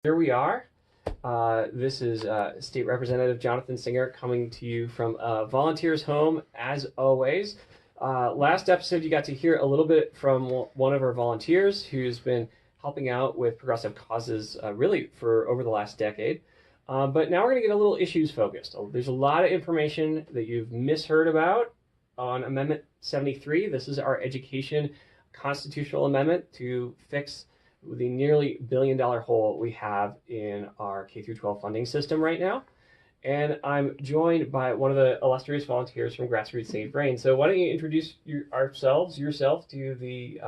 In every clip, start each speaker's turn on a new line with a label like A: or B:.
A: Here we are. This is State Representative Jonathan Singer coming to you from Volunteers Home, as always. Last episode, you got to hear a little bit from one of our volunteers who's been helping out with progressive causes really for over the last decade. But now we're going to get a little issues focused. There's a lot of information that you've misheard about on Amendment 73. This is our education constitutional amendment to fix the nearly $1 billion hole we have in our K through 12 funding system right now. And I'm joined by one of the illustrious volunteers from Grassroots St. Vrain. So why don't you introduce yourself to the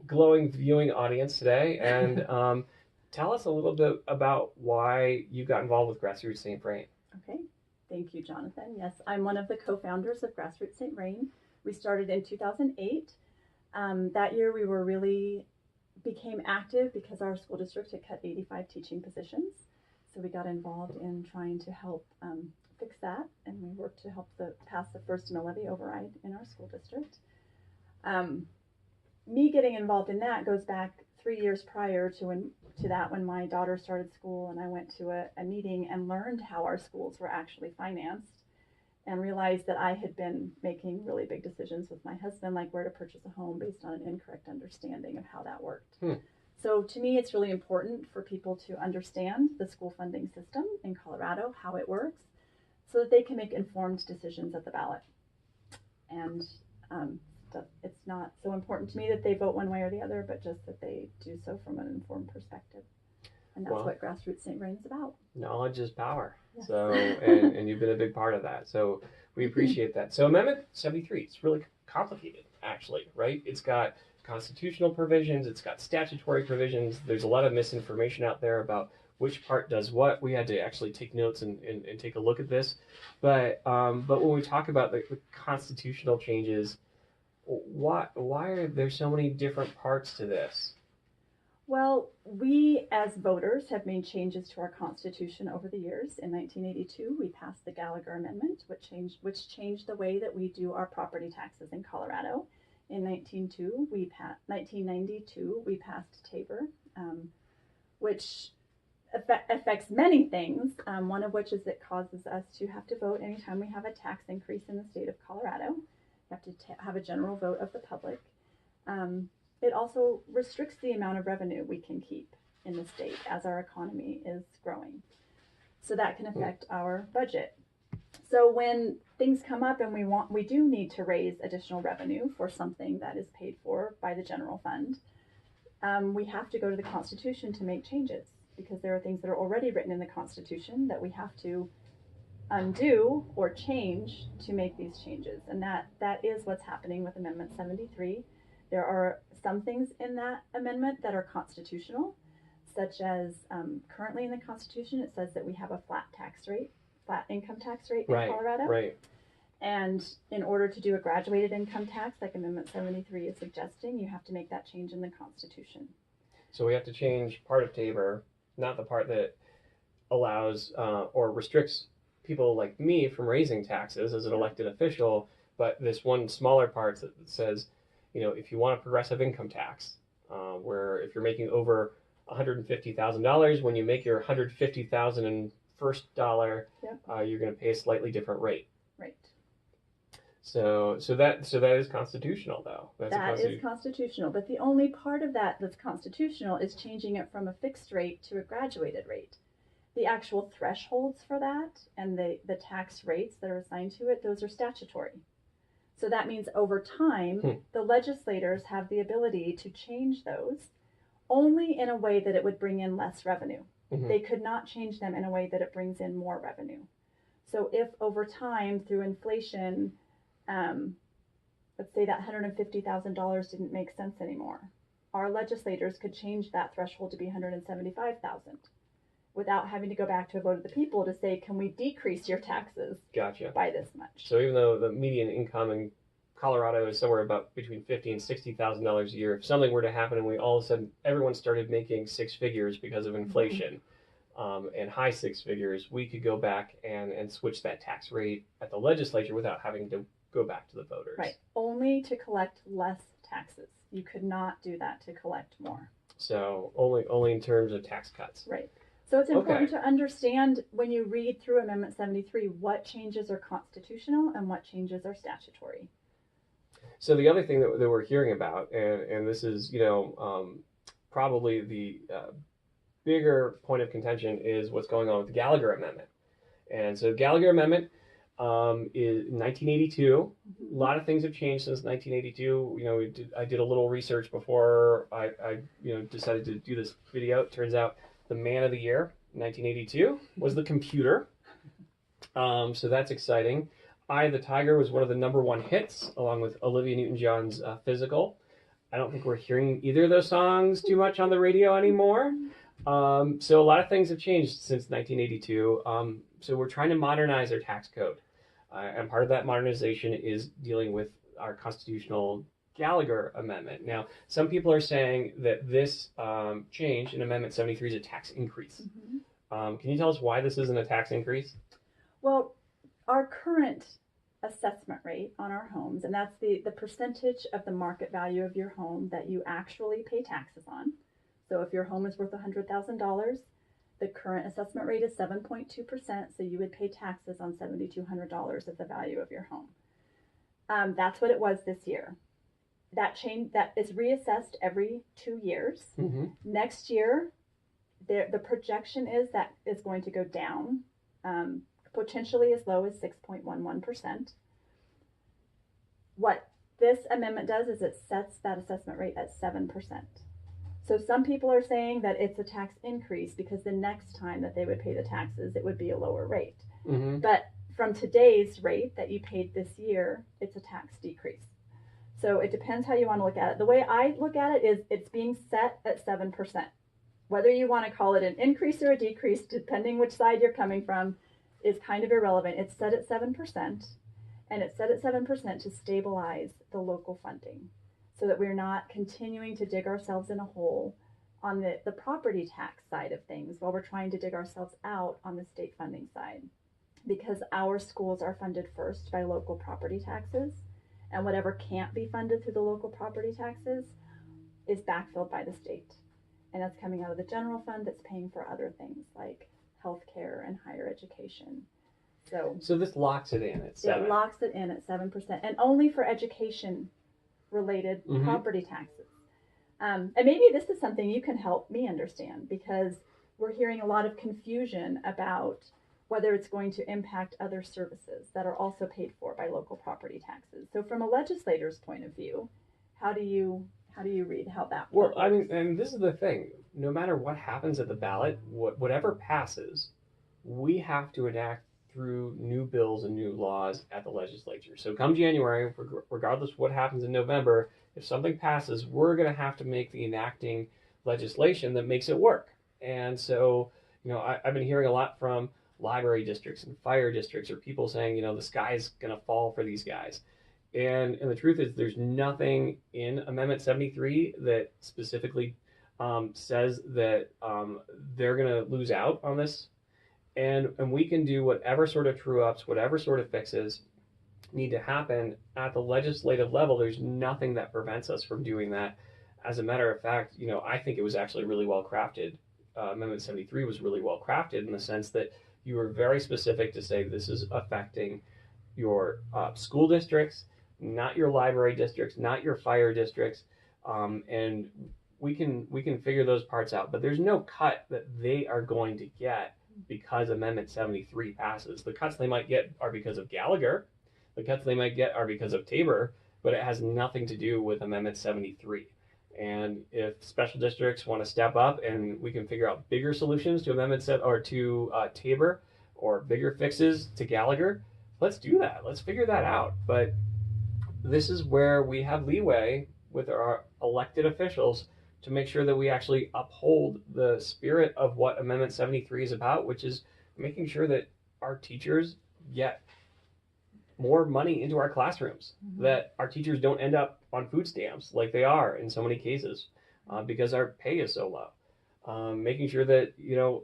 A: glowing viewing audience today, and tell us a little bit about why you got involved with Grassroots St. Vrain.
B: Okay, thank you, Jonathan. Yes, I'm one of the co-founders of Grassroots St. Vrain. We started in 2008. That year we became active because our school district had cut 85 teaching positions. So we got involved in trying to help fix that, and we worked to help pass the first mill levy override in our school district. Me getting involved in that goes back 3 years prior to when my daughter started school, and I went to a meeting and learned how our schools were actually financed, and realized that I had been making really big decisions with my husband, like where to purchase a home based on an incorrect understanding of how that worked. So to me, it's really important for people to understand the school funding system in Colorado, how it works, so that they can make informed decisions at the ballot. And it's not so important to me that they vote one way or the other, but just that they do so from an informed perspective. And that's what Grassroots St. Vrain is about.
A: Knowledge is power.
B: Yes.
A: So, and you've been a big part of that. So we appreciate that. So Amendment 73, it's really complicated, actually, right? It's got constitutional provisions, it's got statutory provisions. There's a lot of misinformation out there about which part does what. We had to actually take notes and take a look at this. But when we talk about the constitutional changes, why are there so many different parts to this?
B: Well, we as voters have made changes to our Constitution over the years. In 1982, we passed the Gallagher Amendment, which changed the way that we do our property taxes in Colorado. In 1992, we passed Tabor, which affects many things, one of which is it causes us to have to vote anytime we have a tax increase in the state of Colorado. You have to have a general vote of the public. It also restricts the amount of revenue we can keep in the state as our economy is growing. So that can affect our budget. So when things come up and we do need to raise additional revenue for something that is paid for by the general fund, we have to go to the Constitution to make changes, because there are things that are already written in the Constitution that we have to undo or change to make these changes. And that is what's happening with Amendment 73. There are some things in that amendment that are constitutional, such as currently in the Constitution, it says that we have a flat income tax rate in Colorado.
A: Right.
B: And in order to do a graduated income tax, like Amendment 73 is suggesting, you have to make that change in the Constitution.
A: So we have to change part of Tabor, not the part that allows or restricts people like me from raising taxes as an elected official, but this one smaller part that says, if you want a progressive income tax, where if you're making over $150,000, when you make your $150,000 in first dollar, you're going to pay a slightly different rate.
B: Right.
A: So that is constitutional, though.
B: That is constitutional, but the only part of that that's constitutional is changing it from a fixed rate to a graduated rate. The actual thresholds for that and the tax rates that are assigned to it, those are statutory. So that means over time, the legislators have the ability to change those only in a way that it would bring in less revenue. They could not change them in a way that it brings in more revenue. So if over time, through inflation, let's say that $150,000 didn't make sense anymore, our legislators could change that threshold to be $175,000 without having to go back to a vote of the people to say, can we decrease your taxes by this much?
A: So even though the median income in Colorado is somewhere about between $50,000 and $60,000 a year, if something were to happen and we all of a sudden everyone started making six figures because of inflation, and high six figures, we could go back and switch that tax rate at the legislature without having to go back to the voters.
B: Right. Only to collect less taxes. You could not do that to collect more.
A: So only in terms of tax cuts.
B: Right. So it's important to understand when you read through Amendment 73 what changes are constitutional and what changes are statutory.
A: So the other thing that we're hearing about, and this is, probably the bigger point of contention, is what's going on with the Gallagher Amendment. And so Gallagher Amendment is 1982. A lot of things have changed since 1982. I did a little research before I decided to do this video. It turns out the man of the year, 1982, was the computer. So that's exciting. Eye of the Tiger was one of the #1 hits, along with Olivia Newton-John's Physical. I don't think we're hearing either of those songs too much on the radio anymore. So a lot of things have changed since 1982. So we're trying to modernize our tax code. And part of that modernization is dealing with our constitutional Gallagher Amendment. Now, some people are saying that this change in Amendment 73 is a tax increase. Can you tell us why this isn't a tax increase?
B: Well, our current assessment rate on our homes, and that's the percentage of the market value of your home that you actually pay taxes on. So if your home is worth $100,000, the current assessment rate is 7.2%, so you would pay taxes on $7,200 of the value of your home. That's what it was this year. That is reassessed every 2 years. Next year, the projection is that it's going to go down, potentially as low as 6.11%. What this amendment does is it sets that assessment rate at 7%. So some people are saying that it's a tax increase because the next time that they would pay the taxes, it would be a lower rate. But from today's rate that you paid this year, it's a tax decrease. So it depends how you want to look at it. The way I look at it is it's being set at 7%. Whether you want to call it an increase or a decrease, depending which side you're coming from, is kind of irrelevant. It's set at 7%, and it's set at 7% to stabilize the local funding so that we're not continuing to dig ourselves in a hole on the property tax side of things while we're trying to dig ourselves out on the state funding side. Because our schools are funded first by local property taxes, and whatever can't be funded through the local property taxes is backfilled by the state. And that's coming out of the general fund that's paying for other things like healthcare and higher education.
A: So this locks it in at 7%.
B: It locks it in at 7%, and only for education related property taxes. And maybe this is something you can help me understand, because we're hearing a lot of confusion about whether it's going to impact other services that are also paid for by local property taxes. So from a legislator's point of view, how do you read how that works?
A: Well, I mean, and this is the thing. No matter what happens at the ballot, whatever passes, we have to enact through new bills and new laws at the legislature. So come January, regardless of what happens in November, if something passes, we're going to have to make the enacting legislation that makes it work. And so, I've been hearing a lot from library districts and fire districts, or people saying, the sky's going to fall for these guys. And the truth is, there's nothing in Amendment 73 that specifically says that they're going to lose out on this. And we can do whatever sort of true-ups, whatever sort of fixes need to happen at the legislative level. There's nothing that prevents us from doing that. As a matter of fact, I think it was actually really well crafted. Amendment 73 was really well crafted in the sense that you were very specific to say this is affecting your school districts, not your library districts, not your fire districts, and we can figure those parts out. But there's no cut that they are going to get because Amendment 73 passes. The cuts they might get are because of Gallagher. The cuts they might get are because of Tabor, but it has nothing to do with Amendment 73. And if special districts want to step up and we can figure out bigger solutions to to Tabor, or bigger fixes to Gallagher, let's do that. Let's figure that out. But this is where we have leeway with our elected officials to make sure that we actually uphold the spirit of what Amendment 73 is about, which is making sure that our teachers get more money into our classrooms, that our teachers don't end up on food stamps like they are in so many cases because our pay is so low. Making sure that,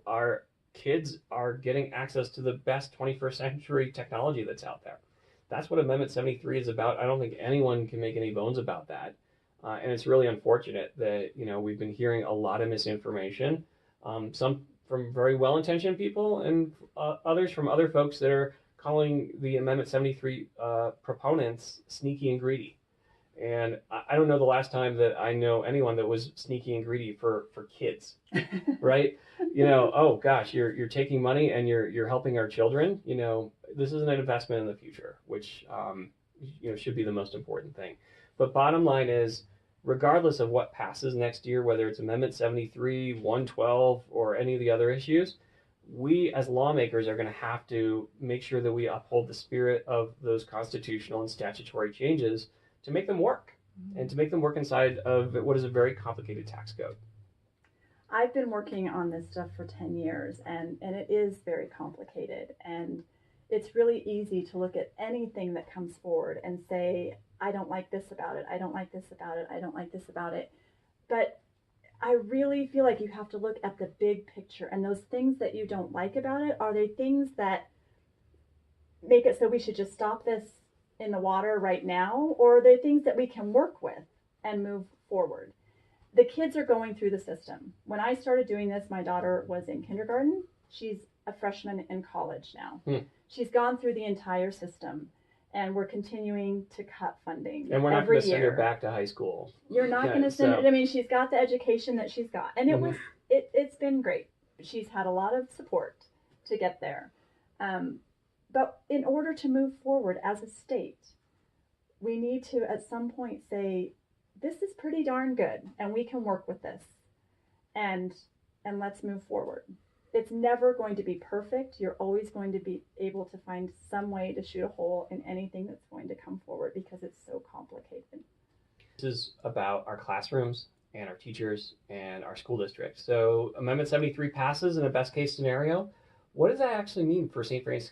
A: our kids are getting access to the best 21st century technology that's out there. That's what Amendment 73 is about. I don't think anyone can make any bones about that. And it's really unfortunate that, we've been hearing a lot of misinformation, some from very well-intentioned people and others from other folks that are calling the Amendment 73 proponents sneaky and greedy. And I don't know the last time that I know anyone that was sneaky and greedy for kids, right? Oh gosh, you're taking money and you're helping our children. This is an investment in the future, which should be the most important thing. But bottom line is, regardless of what passes next year, whether it's Amendment 73, 112, or any of the other issues, we as lawmakers are going to have to make sure that we uphold the spirit of those constitutional and statutory changes to make them work, and to make them work inside of what is a very complicated tax code.
B: I've been working on this stuff for 10 years, and it is very complicated. And it's really easy to look at anything that comes forward and say, I don't like this about it, I don't like this about it, I don't like this about it. But I really feel like you have to look at the big picture, and those things that you don't like about it, are they things that make it so we should just stop this in the water right now, or are they things that we can work with and move forward? The kids are going through the system. When I started doing this, my daughter was in kindergarten. She's a freshman in college now. She's gone through the entire system, and we're continuing to cut funding.
A: And we're not going to send her back to high school.
B: You're not going to send her. I mean, she's got the education that she's got, and it's been great. She's had a lot of support to get there. But in order to move forward as a state, we need to at some point say, this is pretty darn good, and we can work with this, and let's move forward. It's never going to be perfect. You're always going to be able to find some way to shoot a hole in anything that's going to come forward because it's so complicated.
A: This is about our classrooms and our teachers and our school districts. So Amendment 73 passes in a best case scenario. What does that actually mean for St. Vrain?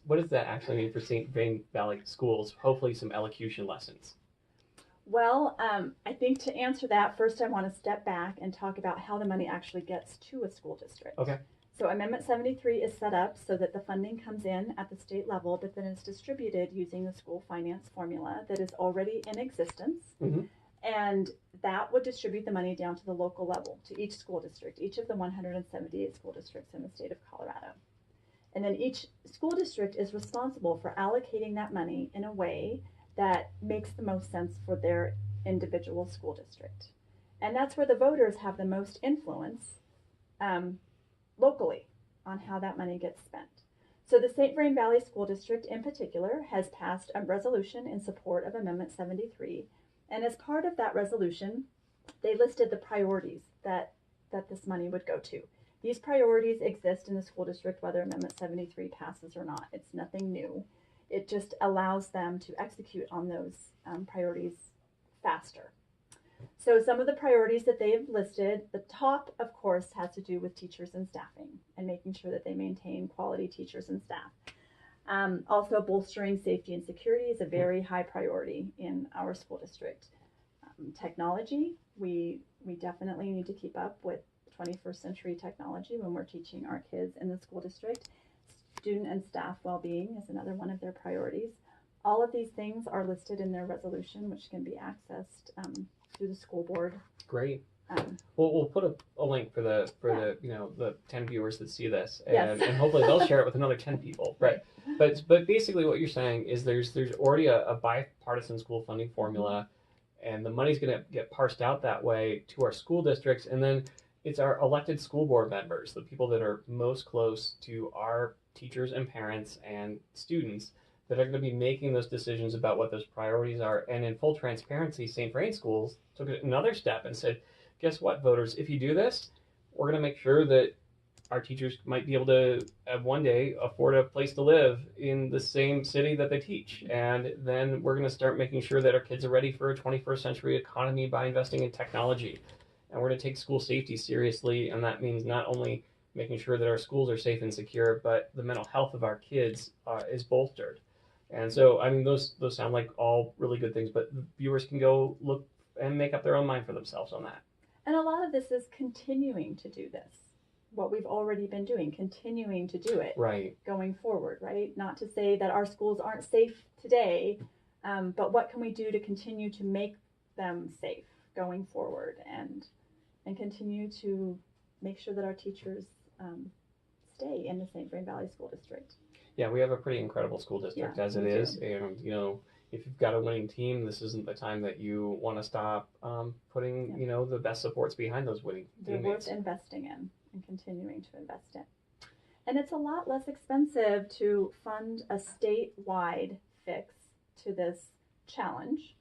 A: What does that actually mean for St. Vrain Valley schools? Hopefully some elocution lessons.
B: Well, I think to answer that, first I want to step back and talk about how the money actually gets to a school district.
A: Okay.
B: So Amendment 73 is set up so that the funding comes in at the state level, but then it's distributed using the school finance formula that is already in existence.
A: Mm-hmm.
B: And that would distribute the money down to the local level, to each school district, each of the 178 school districts in the state of Colorado. And then each school district is responsible for allocating that money in a way that makes the most sense for their individual school district. And that's where the voters have the most influence locally on how that money gets spent. So the St. Vrain Valley School District in particular has passed a resolution in support of Amendment 73. And as part of that resolution, they listed the priorities that this money would go to. These priorities exist in the school district whether Amendment 73 passes or not. It's nothing new. It just allows them to execute on those priorities faster. So some of the priorities that they have listed, the top, of course, has to do with teachers and staffing and making sure that they maintain quality teachers and staff. Also, bolstering safety and security is a very high priority in our school district. Technology, we definitely need to keep up with 21st century technology when we're teaching our kids in the school district. Student and staff well-being is another one of their priorities. All of these things are listed in their resolution, which can be accessed through the school board.
A: Great. We'll put a link for the the 10 viewers that see this, and hopefully they'll share it with another 10 people. Right. But basically what you're saying is there's already a bipartisan school funding formula, and the money's going to get parsed out that way to our school districts, and then it's our elected school board members, the people that are most close to our teachers and parents and students, that are going to be making those decisions about what those priorities are. And in full transparency, St. Vrain Schools took another step and said, guess what, voters, if you do this, we're going to make sure that our teachers might be able to one day afford a place to live in the same city that they teach. And then we're going to start making sure that our kids are ready for a 21st century economy by investing in technology. And we're going to take school safety seriously, and that means not only making sure that our schools are safe and secure, but the mental health of our kids is bolstered. And so, I mean, those sound like all really good things, but viewers can go look and make up their own mind for themselves on that.
B: And a lot of this is continuing to do this, what we've already been doing, continuing to do it going forward, right? Not to say that our schools aren't safe today, but what can we do to continue to make them safe going forward and continue to make sure that our teachers stay in the St. Vrain Valley School District.
A: Yeah, we have a pretty incredible school district as it is, and you know, if you've got a winning team, this isn't the time that you want to stop putting you know, the best supports behind those winning
B: They're
A: teammates.
B: worth investing in and continuing to invest in. And it's a lot less expensive to fund a statewide fix to this challenge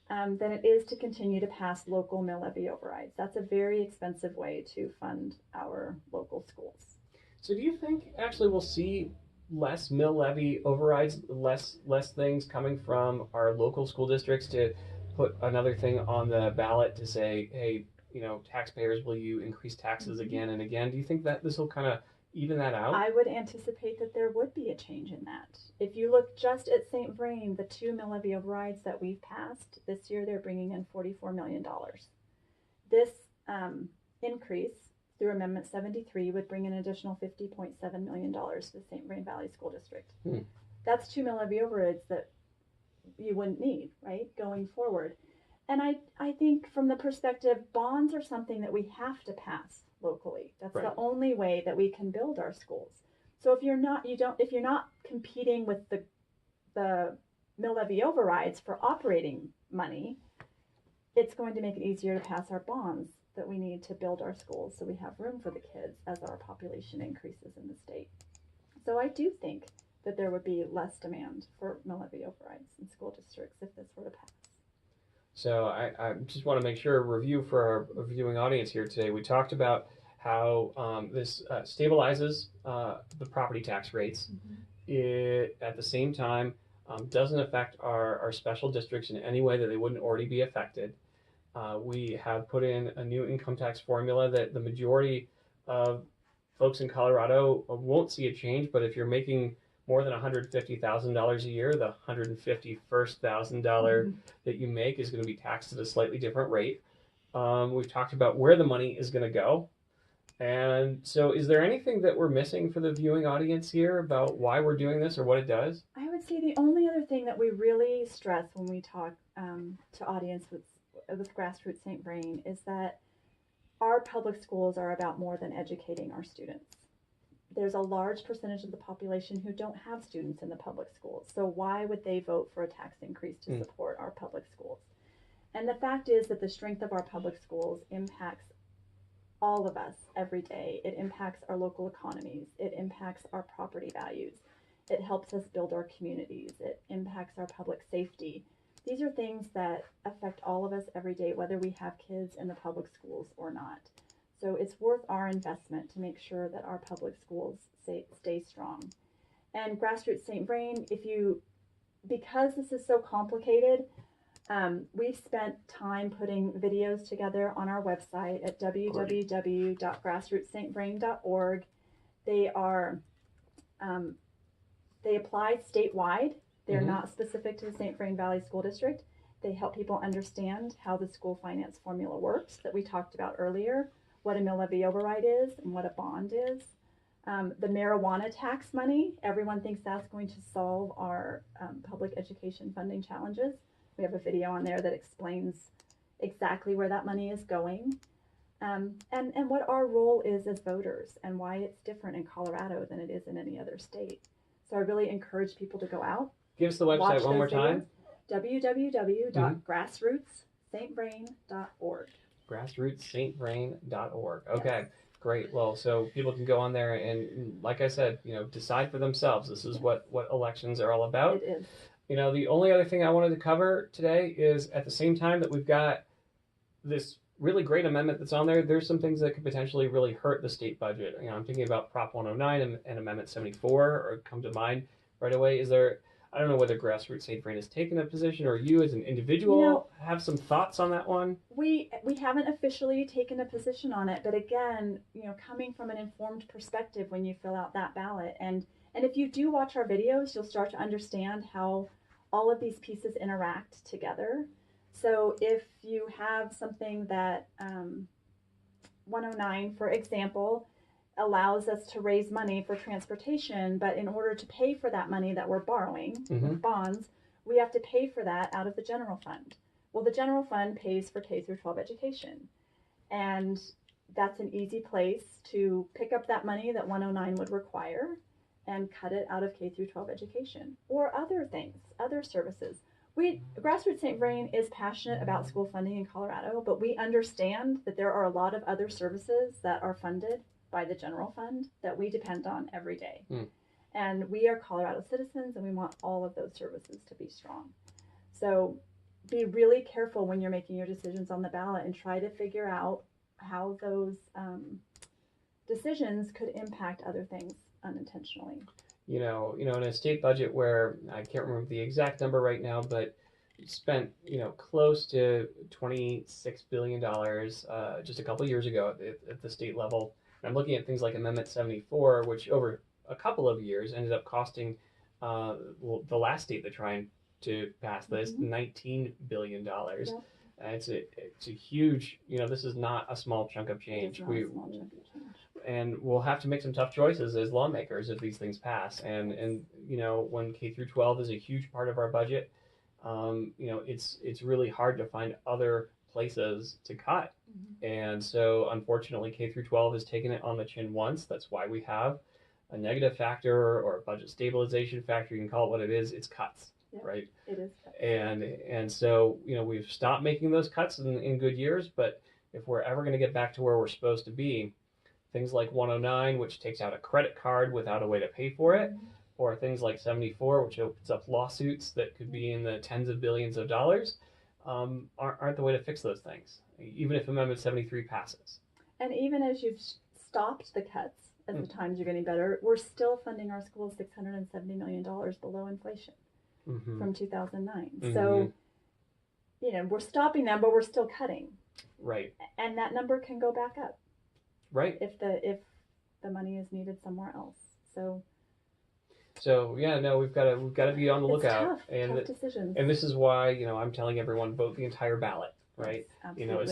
B: than it is to continue to pass local mill levy overrides. That's a very expensive way to fund our local schools.
A: So do you think actually we'll see less mill levy overrides, less things coming from our local school districts to put another thing on the ballot to say, hey, you know, taxpayers, will you increase taxes again and again? Do you think that this will kind of even that out?
B: I would anticipate that there would be a change in that. If you look just at St. Vrain, the 2 mill levy overrides that we've passed this year, they're bringing in $44 million. This increase through Amendment 73 would bring an additional $50.7 million to the St. Vrain Valley School District. That's 2 mill levy overrides that you wouldn't need, right, going forward. And I think from the perspective, bonds are something that we have to pass locally. That's
A: right.
B: The only way that we can build our schools. So if you're not competing with the mill levy overrides for operating money, it's going to make it easier to pass our bonds that we need to build our schools so we have room for the kids as our population increases in the state. So I do think that there would be less demand for mill levy overrides in school districts if this were to pass.
A: So I just want to make sure, review for our viewing audience here today. We talked about how this stabilizes the property tax rates. It, at the same time, doesn't affect our special districts in any way that they wouldn't already be affected. We have put in a new income tax formula that the majority of folks in Colorado won't see a change, but if you're making more than $150,000 a year, the $151,000 that you make is going to be taxed at a slightly different rate. We've talked about where the money is going to go. And so is there anything that we're missing for the viewing audience here about why we're doing this or what it does?
B: I would say the only other thing that we really stress when we talk to audience with Grassroots St. Vrain is that our public schools are about more than educating our students. There's a large percentage of the population who don't have students in the public schools. So why would they vote for a tax increase to support our public schools? And the fact is that the strength of our public schools impacts all of us every day. It impacts our local economies. It impacts our property values. It helps us build our communities. It impacts our public safety. These are things that affect all of us every day, whether we have kids in the public schools or not. So it's worth our investment to make sure that our public schools stay strong. And Grassroots St. Vrain, because this is so complicated, we've spent time putting videos together on our website at www.grassrootstvain.org. They apply statewide. They're not specific to the St. Vrain Valley School District. They help people understand how the school finance formula works that we talked about earlier, what a mill levy override is and what a bond is. The marijuana tax money, everyone thinks that's going to solve our public education funding challenges. We have a video on there that explains exactly where that money is going and what our role is as voters and why it's different in Colorado than it is in any other state. So I really encourage people to go out.
A: Give us the website one more time.
B: www.grassrootsstvain.org.
A: Grassrootsstvain.org. Okay,
B: Yes.
A: Great. Well, so people can go on there and, like I said, decide for themselves. This is what elections are all about.
B: It is.
A: The only other thing I wanted to cover today is at the same time that we've got this really great amendment that's on there, there's some things that could potentially really hurt the state budget. I'm thinking about Prop 109 and Amendment 74 or come to mind right away. I don't know whether Grassroots St. Vrain has taken a position or you as an individual have some thoughts on that one?
B: We haven't officially taken a position on it, but again, coming from an informed perspective when you fill out that ballot. And if you do watch our videos, you'll start to understand how all of these pieces interact together. So if you have something that 109, for example, allows us to raise money for transportation, but in order to pay for that money that we're borrowing with bonds, we have to pay for that out of the general fund. Well, the general fund pays for K through 12 education. And that's an easy place to pick up that money that 109 would require and cut it out of K through 12 education or other things, other services. Grassroots St. Vrain is passionate about school funding in Colorado, but we understand that there are a lot of other services that are funded by the general fund that we depend on every day. And we are Colorado citizens, and we want all of those services to be strong. So be really careful when you're making your decisions on the ballot and try to figure out how those decisions could impact other things unintentionally.
A: In a state budget where I can't remember the exact number right now, but spent, close to $26 billion just a couple years ago at the state level. And I'm looking at things like Amendment 74, which over a couple of years ended up costing the last state that's trying to pass this $19 billion. Yep. It's a huge, this is not a small chunk of change. And we'll have to make some tough choices as lawmakers if these things pass. And when K through 12 is a huge part of our budget, it's really hard to find other places to cut. And so unfortunately, K through 12 has taken it on the chin once. That's why we have a negative factor or a budget stabilization factor. You can call it what it is. It's cuts.
B: Yeah,
A: right?
B: It is.
A: And so, we've stopped making those cuts in good years, but if we're ever going to get back to where we're supposed to be, things like 109, which takes out a credit card without a way to pay for it, or things like 74, which opens up lawsuits that could be in the tens of billions of dollars, aren't the way to fix those things, even if Amendment 73 passes.
B: And even as you've stopped the cuts, as the times are getting better, we're still funding our schools $670 million below inflation. From 2009. So, we're stopping them, but we're still cutting.
A: Right.
B: And that number can go back up.
A: Right.
B: If the money is needed somewhere else. So
A: yeah, no, we've got to be on the lookout.
B: Tough decisions.
A: And this is why, I'm telling everyone, vote the entire ballot, right?
B: Yes, absolutely.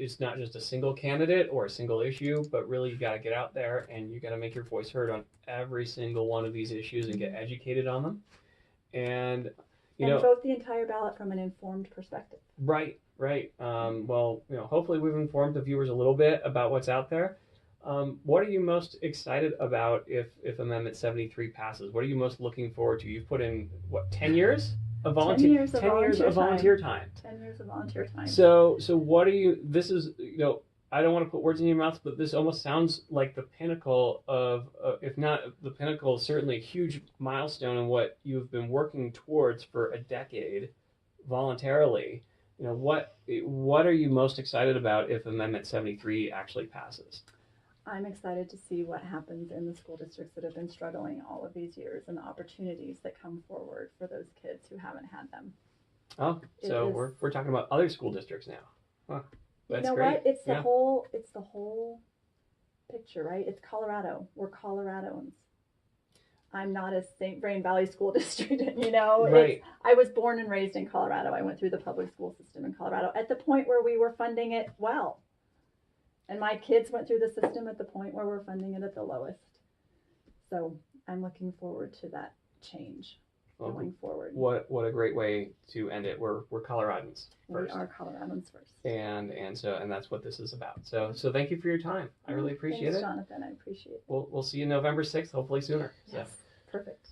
A: It's not just a single candidate or a single issue, but really you got to get out there and you got to make your voice heard on every single one of these issues and get educated on them. And
B: vote the entire ballot from an informed perspective.
A: Right. Well, hopefully we've informed the viewers a little bit about what's out there. What are you most excited about if Amendment 73 passes? What are you most looking forward to? You've put in 10 years of volunteer 10 years of volunteer time.
B: 10 years of volunteer time.
A: So what are you? This is I don't want to put words in your mouth, but this almost sounds like the pinnacle of, if not the pinnacle, certainly a huge milestone in what you've been working towards for a decade voluntarily. What are you most excited about if Amendment 73 actually passes?
B: I'm excited to see what happens in the school districts that have been struggling all of these years and the opportunities that come forward for those kids who haven't had them.
A: Oh, so we're talking about other school districts now. Huh. That's
B: great. What? It's the whole picture, right? It's Colorado. We're Coloradans. I'm not a St. Vrain Valley School District,
A: Right.
B: I was born and raised in Colorado. I went through the public school system in Colorado at the point where we were funding it well. And my kids went through the system at the point where we're funding it at the lowest. So I'm looking forward to that change going forward.
A: What a great way to end it. We're Coloradans first.
B: We are Coloradans first.
A: And that's what this is about. So thank you for your time. I really appreciate it.
B: Thanks, Jonathan. I appreciate it.
A: We'll see you November 6th, hopefully sooner.
B: Yes. Perfect.